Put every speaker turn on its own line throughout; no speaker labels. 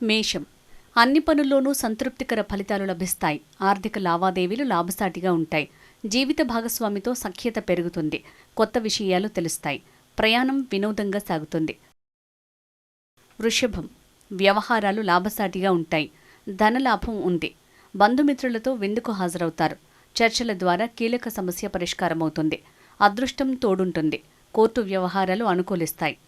మేషం. అన్ని పనుల్లోనూ సంతృప్తికర ఫలితాలు లభిస్తాయి. ఆర్థిక లావాదేవీలు లాభసాటిగా ఉంటాయి. జీవిత భాగస్వామితో సఖ్యత పెరుగుతుంది. కొత్త విషయాలు తెలుస్తాయి. ప్రయాణం వినోదంగా సాగుతుంది. వృషభం. వ్యవహారాలు లాభసాటిగా ఉంటాయి. ధనలాభం ఉంది. బంధుమిత్రులతో విందుకు హాజరవుతారు. చర్చల ద్వారా కీలక సమస్య పరిష్కారమవుతుంది. అదృష్టం తోడుంటుంది. కోర్టు వ్యవహారాలు అనుకూలిస్తాయి.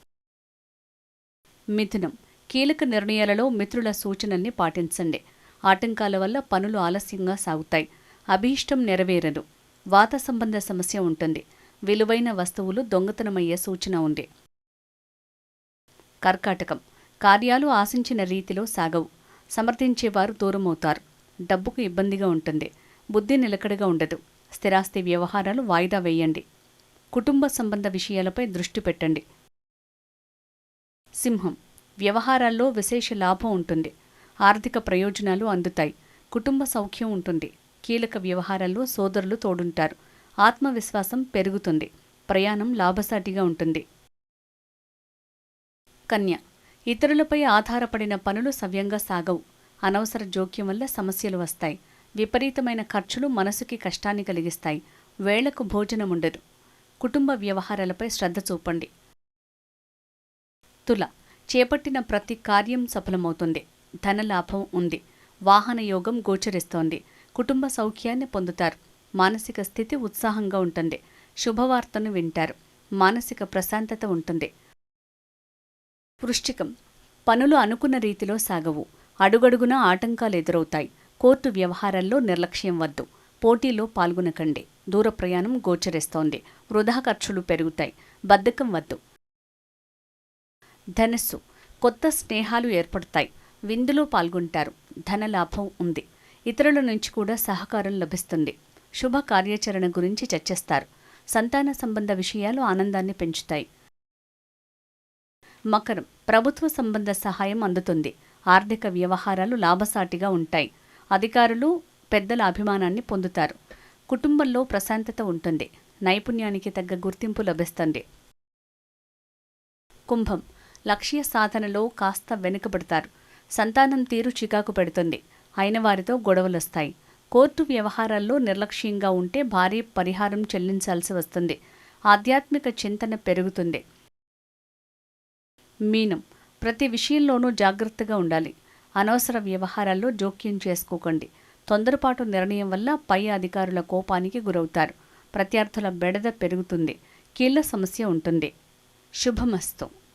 మిథునం. కీలక నిర్ణయాలలో మిత్రుల సూచనల్ని పాటించండి. ఆటంకాల వల్ల పనులు ఆలస్యంగా సాగుతాయి. అభీష్టం నెరవేరదు. వాత సంబంధ సమస్య ఉంటుంది. విలువైన వస్తువులు దొంగతనమయ్యే సూచన ఉంది. కర్కాటకం. కార్యాలు ఆశించిన రీతిలో సాగవు. సమర్థించేవారు దూరమవుతారు. డబ్బుకు ఇబ్బందిగా ఉంటుంది. బుద్ధి నిలకడగా ఉండదు. స్థిరాస్తి వ్యవహారాలు వాయిదా వేయండి. కుటుంబ సంబంధ విషయాలపై దృష్టి పెట్టండి. సింహం. వ్యవహారాల్లో విశేష లాభం ఉంటుంది. ఆర్థిక ప్రయోజనాలు అందుతాయి. కుటుంబ సౌఖ్యం ఉంటుంది. కీలక వ్యవహారాల్లో సోదరులు తోడుంటారు. ఆత్మవిశ్వాసం పెరుగుతుంది. ప్రయాణం లాభసాటిగా ఉంటుంది. కన్య. ఇతరులపై ఆధారపడిన పనులు సవ్యంగా సాగవు. అనవసర జోక్యం వల్ల సమస్యలు వస్తాయి. విపరీతమైన ఖర్చులు మనసుకి కష్టాన్ని కలిగిస్తాయి. వేళకు భోజనముండదు. కుటుంబ వ్యవహారాలపై శ్రద్ధ చూపండి. తుల. చేపట్టిన ప్రతి కార్యం సఫలమవుతుంది. ధనలాభం ఉంది. వాహన యోగం గోచరిస్తోంది. కుటుంబ సౌఖ్యాన్ని పొందుతారు. మానసిక స్థితి ఉత్సాహంగా ఉంటుంది. శుభవార్తను వింటారు. మానసిక ప్రశాంతత ఉంటుంది. వృశ్చికం. పనులు అనుకున్న రీతిలో సాగవు. అడుగడుగునా ఆటంకాలు ఎదురవుతాయి. కోర్టు వ్యవహారాల్లో నిర్లక్ష్యం వద్దు. పోటీలో పాల్గొనకండి. దూర ప్రయాణం గోచరిస్తోంది. వృధా ఖర్చులు పెరుగుతాయి. బద్ధకం వద్దు. ధనస్సు. కొత్త స్నేహాలు ఏర్పడతాయి. విందులో పాల్గొంటారు. ధనలాభం ఉంది. ఇతరుల నుంచి కూడా సహకారం లభిస్తుంది. శుభ కార్యాచరణ గురించి చర్చిస్తారు. సంతాన సంబంధ విషయాలు ఆనందాన్ని పెంచుతాయి. మకరం. ప్రభుత్వ సంబంధ సహాయం అందుతుంది. ఆర్థిక వ్యవహారాలు లాభసాటిగా ఉంటాయి. అధికారులు పెద్దల అభిమానాన్ని పొందుతారు. కుటుంబంలో ప్రశాంతత ఉంటుంది. నైపుణ్యానికి తగ్గ గుర్తింపు లభిస్తుంది. కుంభం. లక్ష్య సాధనలో కాస్త వెనుకబడతారు. సంతానం తీరు చికాకు పెడుతుంది. అయిన వారితో గొడవలొస్తాయి. కోర్టు వ్యవహారాల్లో నిర్లక్ష్యంగా ఉంటే భారీ పరిహారం చెల్లించాల్సి వస్తుంది. ఆధ్యాత్మిక చింతన పెరుగుతుంది. మీనం. ప్రతి విషయంలోనూ జాగ్రత్తగా ఉండాలి. అనవసర వ్యవహారాల్లో జోక్యం చేసుకోకండి. తొందరపాటు నిర్ణయం వల్ల పై అధికారుల కోపానికి గురవుతారు. ప్రత్యర్థుల బెడద పెరుగుతుంది. కీళ్ల సమస్య ఉంటుంది. శుభమస్తు.